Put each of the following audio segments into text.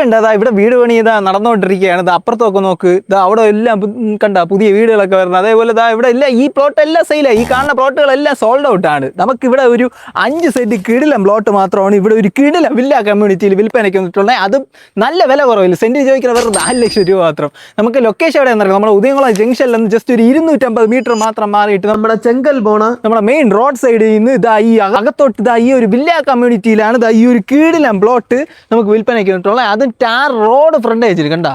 കണ്ട അതാ ഇവിടെ വീട് പണി ഇതാ നടന്നുകൊണ്ടിരിക്കുകയാണ്. ഇത് അപ്പുറത്തൊക്കെ നോക്ക്, ഇതാ അവിടെ എല്ലാം കണ്ട പുതിയ വീടുകളൊക്കെ വരുന്നത്. അതേപോലെ ഇതാ ഇവിടെ എല്ലാം ഈ പ്ലോട്ട് എല്ലാം സെയിലായി. ഈ കാണുന്ന പ്ലോട്ടുകളെല്ലാം സോൾഡ് ഔട്ട് ആണ്. നമുക്കിവിടെ ഒരു 5 സെന്റ് കിടിലം പ്ലോട്ട് മാത്രമാണ് ഇവിടെ ഒരു കിടിലം വില്ല കമ്മ്യൂണിറ്റിയിൽ വിൽപ്പനയ്ക്ക് വന്നിട്ടുള്ളത്. അതും നല്ല വില കുറവില്ല. സെന്റ് ചോദിക്കുന്ന വെറും 4 ലക്ഷം രൂപ മാത്രം. നമുക്ക് ലൊക്കേഷൻ എവിടെ എന്നറിയാം, നമ്മുടെ ഉദയംകുളം ജംഗ്ഷനിൽ നിന്ന് ജസ്റ്റ് ഒരു 250 മീറ്റർ മാത്രം മാറിയിട്ട് നമ്മുടെ ചെങ്കൽ പോണ നമ്മുടെ മെയിൻ റോഡ് സൈഡിൽ നിന്ന് ഇതാ ഈ അകത്തോട്ട് ഇതാ ഈ ഒരു വില്ല കമ്മ്യൂണിറ്റിയിലാണ് ഇതാ ഈ ഒരു കിടിലം പ്ലോട്ട് നമുക്ക് വിൽപ്പനയ്ക്ക് വന്നിട്ടുള്ളത്. അതും ടാർ റോഡ് ഫ്രണ്ടേജിൽ കണ്ട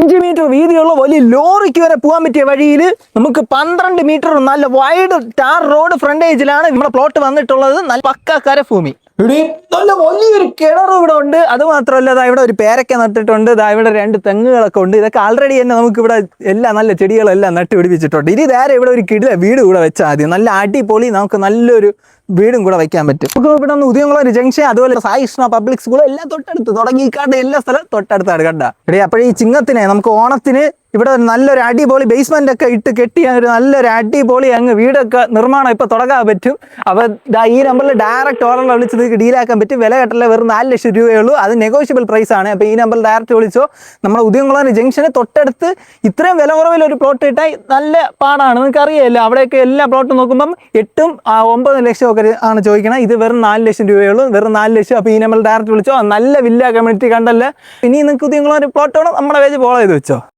5 മീറ്റർ വീതിയുള്ള വലിയ ലോറിക്ക് വരെ പോകാൻ പറ്റിയ വഴിയിൽ നമുക്ക് 12 മീറ്റർ നല്ല വൈഡ് ടാർ റോഡ് ഫ്രണ്ടേജിലാണ് നമ്മുടെ പ്ലോട്ട് വന്നിട്ടുള്ളത്. നല്ല പക്ക കരഭൂമി. ഇവിടെ നല്ല വലിയൊരു കിണറും ഇവിടെ ഉണ്ട്. അത് മാത്രമല്ല ഇതാ ഇവിടെ ഒരു പേരക്ക നട്ടിട്ടുണ്ട്. ഇതാ ഇവിടെ 2 തെങ്ങുകളൊക്കെ ഉണ്ട്. ഇതൊക്കെ ആൾറെഡി തന്നെ നമുക്ക് ഇവിടെ എല്ലാം നല്ല ചെടികളെല്ലാം നട്ട് പിടിപ്പിച്ചിട്ടുണ്ട്. ഇനി നേരെ ഇവിടെ ഒരു കിടില വീട് കൂടെ വെച്ചാൽ മതി. നല്ല അടിപൊളി നമുക്ക് നല്ലൊരു വീടും കൂടെ വയ്ക്കാൻ പറ്റും. നമുക്ക് ഇവിടെ ഒന്ന് ഉദയംകുളം ജംഗ്ഷൻ, അതുപോലെ സായി കൃഷ്ണ പബ്ലിക് സ്കൂൾ എല്ലാം തൊട്ടടുത്ത് തുടങ്ങിക്കാണ്ട് എല്ലാ സ്ഥലം തൊട്ടടുത്താണ് കണ്ട. ഇവിടെ അപ്പോഴേ ഈ ചിങ്ങത്തിനെ നമുക്ക് ഓണത്തിന് ഇവിടെ നല്ലൊരു അടിപൊളി ബേസ്മെന്റ് ഒക്കെ ഇട്ട് കെട്ടിയ ഒരു നല്ലൊരു അടിപൊളി അങ്ങ് വീടൊക്കെ നിർമ്മാണം ഇപ്പൊ തുടങ്ങാൻ പറ്റും. അപ്പൊ ഈ നമ്പറിൽ ഡയറക്റ്റ് ഓർഡർ വിളിച്ചത് ഡീലാക്കാൻ പറ്റും. വില കെട്ടല വെറും 4 ലക്ഷം രൂപയേ ഉള്ളൂ. അത് നെഗോഷ്യബിൾ പ്രൈസ് ആണ്. അപ്പൊ ഈ നമ്പറിൽ ഡയറക്റ്റ് വിളിച്ചോ. നമ്മുടെ ഉദയംകുളം ജംഗ്ഷന് തൊട്ടടുത്ത് ഇത്രയും വില കുറവിൽ ഒരു പ്ലോട്ട് കിട്ടാൻ നല്ല പാടാണ്. നിങ്ങൾക്ക് അറിയാമല്ലോ, അവിടെയൊക്കെ എല്ലാ പ്ലോട്ടും നോക്കുമ്പം 8-9 ലക്ഷം ഒക്കെ ആണ് ചോദിക്കണം. ഇത് വെറും 4 ലക്ഷം രൂപയേ ഉള്ളൂ. വെറും 4 ലക്ഷം. അപ്പൊ ഈ നമ്പറിൽ ഡയറക്റ്റ് വിളിച്ചോ. നല്ല വില്ല കമ്മ്യൂണിറ്റി കണ്ടല്ലേ. ഇനി നിങ്ങൾക്ക് ഉദയംകുളം പ്ലോട്ട് വേണം, നമ്മുടെ പേജ് ഫോളോ ചെയ്ത് വെച്ചോ.